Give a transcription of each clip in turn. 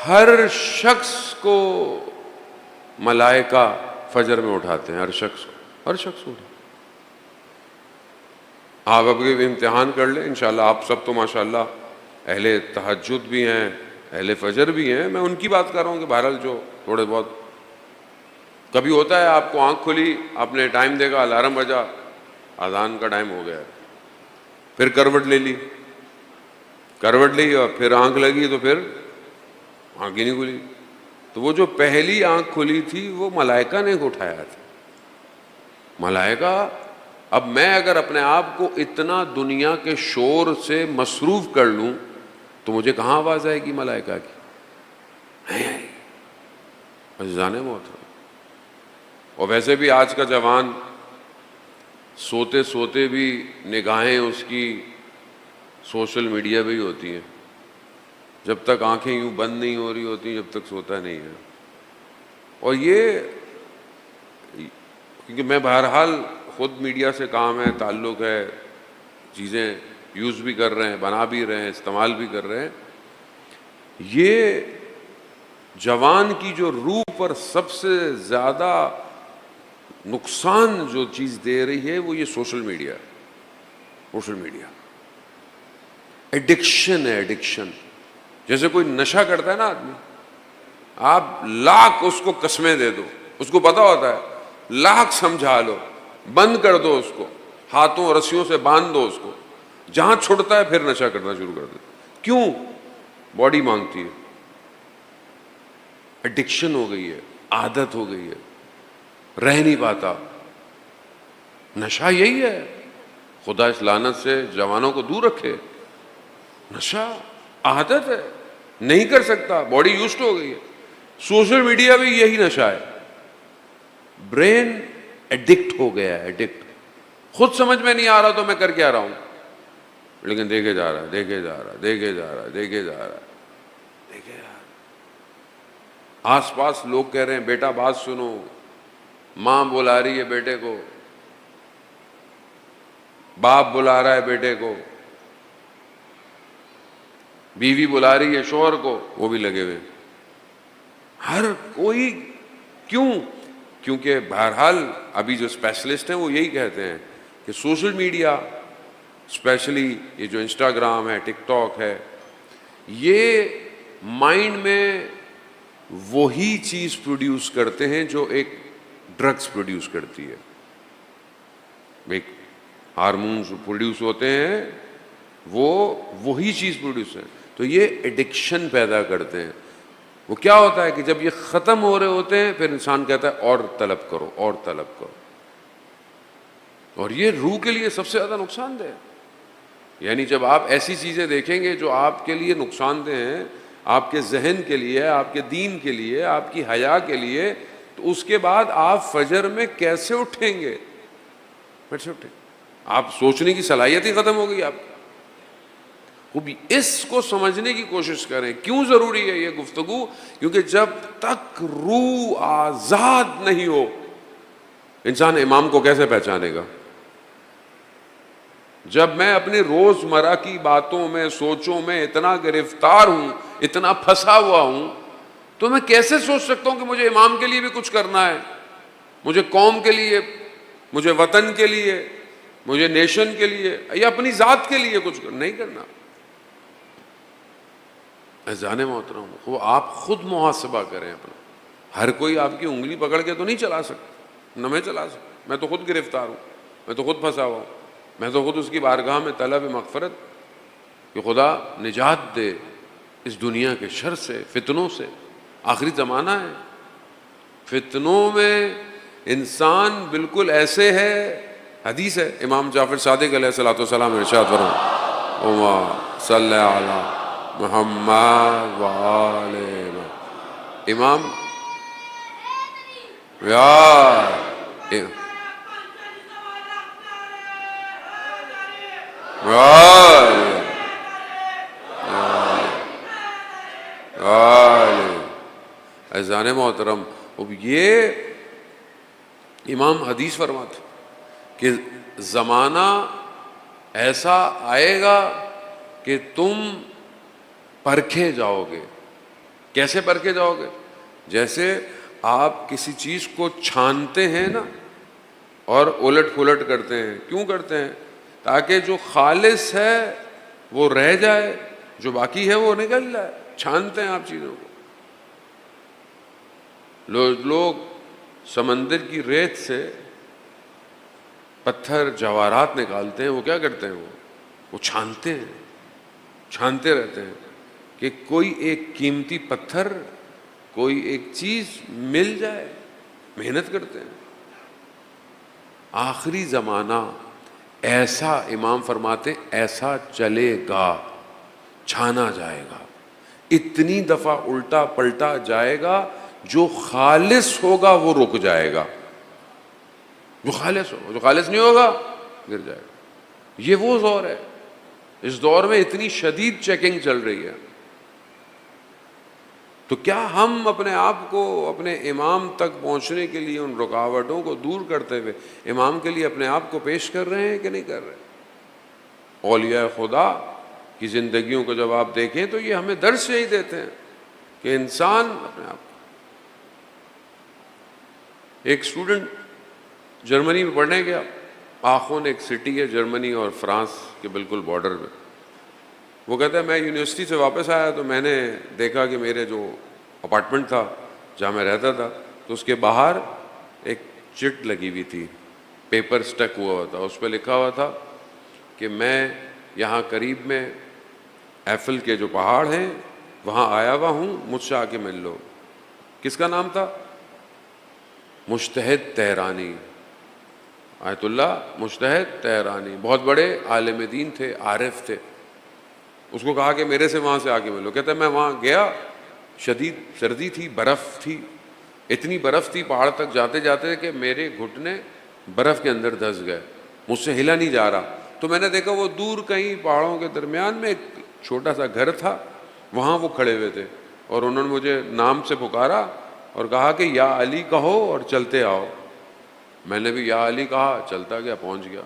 ہر شخص کو ملائکہ فجر میں اٹھاتے ہیں، ہر شخص کو آپ اب امتحان کر لیں انشاءاللہ. آپ سب تو ماشاءاللہ اہل تہجد بھی ہیں، اہل فجر بھی ہیں. میں ان کی بات کر رہا ہوں کہ بہرحال جو تھوڑے بہت کبھی ہوتا ہے آپ کو آنکھ کھلی، آپ نے ٹائم دیکھا، الارم بجا، اذان کا ٹائم ہو گیا ہے، پھر کروٹ لے لی اور پھر آنکھ لگی تو پھر آنکھ ہی نہیں کھلی. تو وہ جو پہلی آنکھ کھلی تھی وہ ملائکہ نے اٹھایا تھا. ملائکہ. اب میں اگر اپنے آپ کو اتنا دنیا کے شور سے مصروف کر لوں تو مجھے کہاں آواز آئے گی ملائکہ کی؟ عزیزان محترم. اور ویسے بھی آج کا جوان سوتے سوتے بھی نگاہیں اس کی سوشل میڈیا پہ ہی ہوتی ہیں. جب تک آنکھیں یوں بند نہیں ہو رہی ہوتی جب تک سوتا نہیں ہے. اور یہ کیونکہ میں بہرحال خود میڈیا سے کام ہے، تعلق ہے، چیزیں یوز بھی کر رہے ہیں، بنا بھی رہے ہیں، استعمال بھی کر رہے ہیں. یہ جوان کی جو روح پر سب سے زیادہ نقصان جو چیز دے رہی ہے وہ یہ سوشل میڈیا. ایڈکشن ہے، ایڈکشن. جیسے کوئی نشہ کرتا ہے نا آدمی، آپ لاکھ اس کو قسمیں دے دو، اس کو پتا ہوتا ہے، لاکھ سمجھا لو، بند کر دو اس کو، ہاتھوں رسیوں سے باندھ دو اس کو، جہاں چھوڑتا ہے پھر نشہ کرنا شروع کر دو. کیوں؟ باڈی مانگتی ہے. ایڈکشن ہو گئی ہے، عادت ہو گئی ہے، رہ نہیں پاتا. نشہ یہی ہے. خدا اس لعنت سے جوانوں کو دور رکھے. نشہ عادت ہے، نہیں کر سکتا، باڈی یوزڈ ہو گئی ہے. سوشل میڈیا بھی یہی نشہ ہے. برین ایڈکٹ ہو گیا ہے، ایڈکٹ. خود سمجھ میں نہیں آ رہا تو میں کر کیا رہا ہوں، لیکن دیکھے جا رہا ہے، دیکھے جا رہا ہے، دیکھے جا رہا ہے، دیکھے جا رہا ہے، دیکھے جا رہا ہے. آس پاس لوگ کہہ رہے ہیں بیٹا بات سنو، ماں بلا رہی ہے بیٹے کو، باپ بلا رہا ہے بیٹے کو، بیوی بلا رہی ہے شوہر کو، وہ بھی لگے ہوئے. ہر کوئی. کیوں؟ کیونکہ بہرحال ابھی جو اسپیشلسٹ ہیں وہ یہی کہتے ہیں کہ سوشل میڈیا اسپیشلی یہ جو انسٹاگرام ہے، ٹک ٹاک ہے، یہ مائنڈ میں وہی چیز پروڈیوس کرتے ہیں جو ایک ڈرگس پروڈیوس کرتی ہے. ایک ہارمونز پروڈیوس ہوتے ہیں، وہ وہی چیز پروڈیوس ہے. تو یہ ایڈکشن پیدا کرتے ہیں. وہ کیا ہوتا ہے کہ جب یہ ختم ہو رہے ہوتے ہیں پھر انسان کہتا ہے اور طلب کرو، اور طلب کرو. اور یہ روح کے لیے سب سے زیادہ نقصان دہ ہے. یعنی جب آپ ایسی چیزیں دیکھیں گے جو آپ کے لیے نقصان دہ ہیں، آپ کے ذہن کے لیے، آپ کے دین کے لیے، آپ کی حیا کے لیے، تو اس کے بعد آپ فجر میں کیسے اٹھیں گے؟ کیسے اٹھیں؟ آپ سوچنے کی صلاحیت ہی ختم ہو گئی آپ کی. اس کو سمجھنے کی کوشش کریں. کیوں ضروری ہے یہ گفتگو؟ کیونکہ جب تک روح آزاد نہیں ہو انسان امام کو کیسے پہچانے گا؟ جب میں اپنی روزمرہ کی باتوں میں، سوچوں میں اتنا گرفتار ہوں، اتنا پھنسا ہوا ہوں، تو میں کیسے سوچ سکتا ہوں کہ مجھے امام کے لیے بھی کچھ کرنا ہے، مجھے قوم کے لیے، مجھے وطن کے لیے، مجھے نیشن کے لیے یا اپنی ذات کے لیے کچھ نہیں کرنا. اذان محترم، وہ آپ خود محاسبہ کریں اپنا. ہر کوئی آپ کی انگلی پکڑ کے تو نہیں چلا سکتا، نہ میں چلا سکتا. میں تو خود گرفتار ہوں، میں تو خود پھنسا ہوا ہوں. میں تو خود اس کی بارگاہ میں طلب مغفرت کہ خدا نجات دے اس دنیا کے شر سے، فتنوں سے. آخری زمانہ ہے، فتنوں میں انسان بالکل ایسے ہے. حدیث ہے، امام جعفر صادق علیہ الصلوۃ والسلام ارشاد فرماتے اللہم صلی علی محمد وآل امام اذان محترم. اب یہ امام حدیث فرماتے کہ زمانہ ایسا آئے گا کہ تم پرکھے جاؤ گے. کیسے پرکھے جاؤ گے؟ جیسے آپ کسی چیز کو چھانتے ہیں نا اور الٹ پلٹ کرتے ہیں. کیوں کرتے ہیں؟ تاکہ جو خالص ہے وہ رہ جائے، جو باقی ہے وہ نکل جائے. چھانتے ہیں آپ چیزوں کو. لوگ سمندر کی ریت سے پتھر جواہرات نکالتے ہیں. وہ کیا کرتے ہیں؟ وہ چھانتے ہیں، چھانتے رہتے ہیں کہ کوئی ایک قیمتی پتھر، کوئی ایک چیز مل جائے. محنت کرتے ہیں. آخری زمانہ ایسا، امام فرماتے ایسا چلے گا، چھانا جائے گا، اتنی دفعہ الٹا پلٹا جائے گا، جو خالص ہوگا وہ رک جائے گا، جو خالص ہوگا. جو خالص نہیں ہوگا گر جائے گا. یہ وہ دور ہے. اس دور میں اتنی شدید چیکنگ چل رہی ہے. تو کیا ہم اپنے آپ کو اپنے امام تک پہنچنے کے لیے ان رکاوٹوں کو دور کرتے ہوئے امام کے لیے اپنے آپ کو پیش کر رہے ہیں کہ نہیں کر رہے؟ اولیاء خدا کی زندگیوں کو جب آپ دیکھیں تو یہ ہمیں درس یہی دیتے ہیں کہ انسان اپنے آپ. ایک اسٹوڈنٹ جرمنی میں پڑھنے گیا. آخون ایک سٹی ہے جرمنی اور فرانس کے بالکل بارڈر میں. وہ کہتا ہے میں یونیورسٹی سے واپس آیا تو میں نے دیکھا کہ میرے جو اپارٹمنٹ تھا جہاں میں رہتا تھا تو اس کے باہر ایک چٹ لگی ہوئی تھی، پیپر سٹک ہوا تھا. اس پہ لکھا ہوا تھا کہ میں یہاں قریب میں ایفل کے جو پہاڑ ہیں وہاں آیا ہوا ہوں، مجھ سے آ کے مل لو. کس کا نام تھا؟ مجتہد تہرانی، آیت اللہ مجتہد تہرانی. بہت بڑے عالم دین تھے، عارف تھے. اس کو کہا کہ میرے سے وہاں سے آ کے ملو. کہتا ہے میں وہاں گیا، شدید سردی تھی، برف تھی، اتنی برف تھی پہاڑ تک جاتے جاتے کہ میرے گھٹنے برف کے اندر دھس گئے، مجھ سے ہلا نہیں جا رہا. تو میں نے دیکھا وہ دور کہیں پہاڑوں کے درمیان میں ایک چھوٹا سا گھر تھا، وہاں وہ کھڑے ہوئے تھے اور انہوں نے مجھے نام سے پکارا اور کہا کہ یا علی کہو اور چلتے آؤ. میں نے بھی یا علی کہا، چلتا گیا، پہنچ گیا.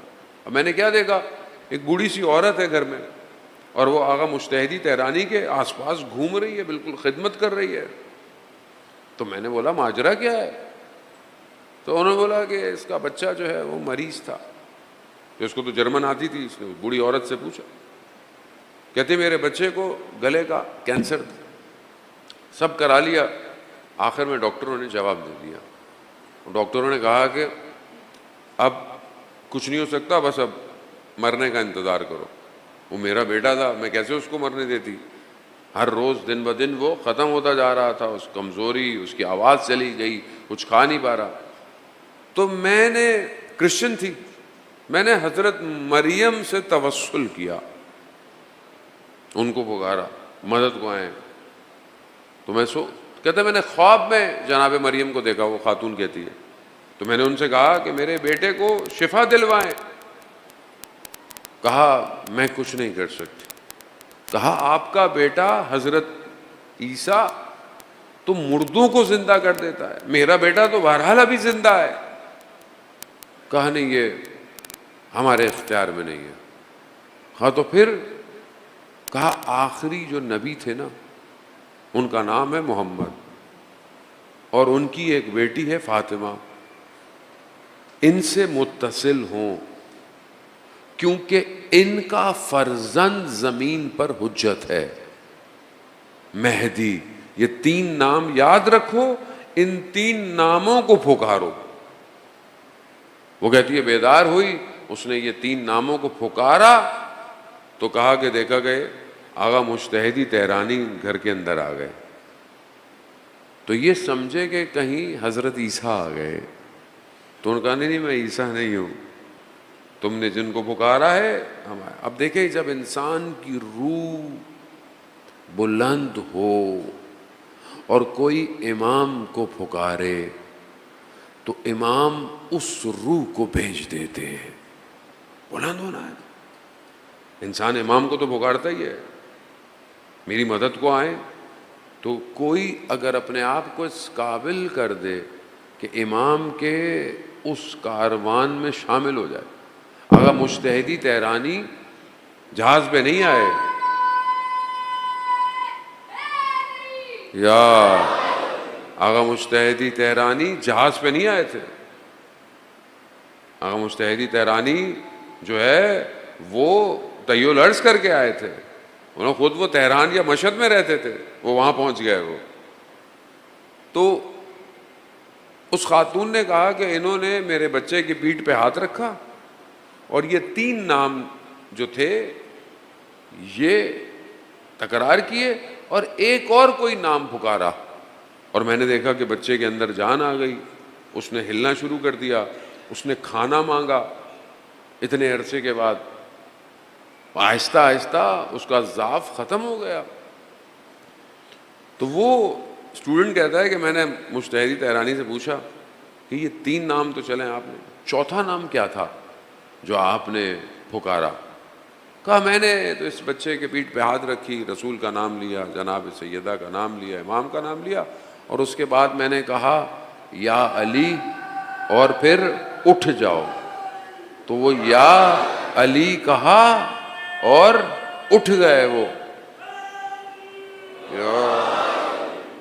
اب میں نے کیا دیکھا؟ ایک بوڑھی سی عورت ہے گھر میں اور وہ آغا مجتہدی تہرانی کے آس پاس گھوم رہی ہے، بالکل خدمت کر رہی ہے. تو میں نے بولا ماجرا کیا ہے؟ تو انہوں نے بولا کہ اس کا بچہ جو ہے وہ مریض تھا. اس کو تو جرمن آتی تھی. اس نے بوڑھی عورت سے پوچھا، کہتے میرے بچے کو گلے کا کینسر تھا، سب کرا لیا، آخر میں ڈاکٹروں نے جواب دے دیا. ڈاکٹروں نے کہا کہ اب کچھ نہیں ہو سکتا، بس اب مرنے کا انتظار کرو. وہ میرا بیٹا تھا، میں کیسے اس کو مرنے دیتی؟ ہر روز دن بدن وہ ختم ہوتا جا رہا تھا، اس کمزوری، اس کی آواز چلی گئی، کچھ کھا نہیں پا رہا. تو میں نے، کرسچن تھی، میں نے حضرت مریم سے توسل کیا، ان کو پکارا مدد کو آئیں. تو کہتے میں نے خواب میں جناب مریم کو دیکھا، وہ خاتون کہتی ہے. تو میں نے ان سے کہا کہ میرے بیٹے کو شفا دلوائیں. کہا میں کچھ نہیں کر سکتی. کہا آپ کا بیٹا حضرت عیسیٰ تو مردوں کو زندہ کر دیتا ہے، میرا بیٹا تو بہرحال ابھی زندہ ہے. کہا نہیں، یہ ہمارے اختیار میں نہیں ہے. ہاں تو پھر؟ کہا آخری جو نبی تھے نا ان کا نام ہے محمد اور ان کی ایک بیٹی ہے فاطمہ، ان سے متصل ہوں کیونکہ ان کا فرزند زمین پر حجت ہے، مہدی. یہ 3 نام یاد رکھو، ان 3 ناموں کو پھکارو. وہ کہتی ہے بیدار ہوئی، اس نے یہ 3 ناموں کو پھکارا تو کہا کہ دیکھا گئے آغا مجتہدی تہرانی گھر کے اندر آ گئے. تو یہ سمجھے کہ کہیں حضرت عیسیٰ آ گئے. تو انہوں نے کہا نہیں میں عیسیٰ نہیں ہوں، تم نے جن کو پکارا ہے ہمارا. اب دیکھیں جب انسان کی روح بلند ہو اور کوئی امام کو پکارے تو امام اس روح کو بھیج دیتے ہیں. بلند ہونا ہے، انسان امام کو تو پکارتا ہی ہے، میری مدد کو آئیں. تو کوئی اگر اپنے آپ کو اس قابل کر دے کہ امام کے اس کاروان میں شامل ہو جائے. اگر مجتہدی تہرانی جہاز پہ نہیں آئے، یا آغا مجتہدی تہرانی جہاز پہ نہیں آئے تھے. آغا مجتہدی تہرانی جو ہے وہ طی الارض کر کے آئے تھے. انہوں خود وہ تہران یا مشہد میں رہتے تھے, وہ وہاں پہنچ گئے. وہ تو اس خاتون نے کہا کہ انہوں نے میرے بچے کی پیٹھ پہ ہاتھ رکھا اور یہ 3 نام جو تھے یہ تکرار کیے اور ایک اور کوئی نام پکارا, اور میں نے دیکھا کہ بچے کے اندر جان آ گئی. اس نے ہلنا شروع کر دیا, اس نے کھانا مانگا. اتنے عرصے کے بعد آہستہ آہستہ اس کا ضعف ختم ہو گیا. تو وہ اسٹوڈنٹ کہتا ہے کہ میں نے مجتہدی تہرانی سے پوچھا کہ یہ 3 نام تو چلیں آپ نے, چوتھا نام کیا تھا جو آپ نے پکارا؟ کہا میں نے تو اس بچے کے پیٹھ پہ ہاتھ رکھی, رسول کا نام لیا, جناب سیدہ کا نام لیا, امام کا نام لیا, اور اس کے بعد میں نے کہا یا علی اور پھر اٹھ جاؤ. تو وہ یا علی کہا اور اٹھ گئے. وہ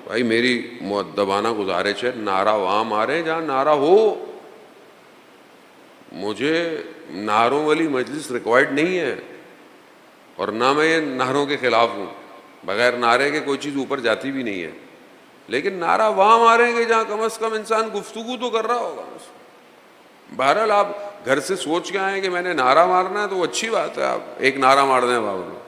بھائی میری مؤدبانہ گزارش ہے, نعرہ وہاں مارے جہاں نعرہ ہو. مجھے نعروں والی مجلس ریکوائرڈ نہیں ہے, اور نہ میں یہ نعروں کے خلاف ہوں. بغیر نعرے کے کوئی چیز اوپر جاتی بھی نہیں ہے, لیکن نعرہ وہاں ماریں گے جہاں کم از کم انسان گفتگو تو کر رہا ہوگا. بہرحال آپ گھر سے سوچ کے آئیں کہ میں نے نعرہ مارنا ہے تو وہ اچھی بات ہے, آپ ایک نعرہ مار دیں بابا.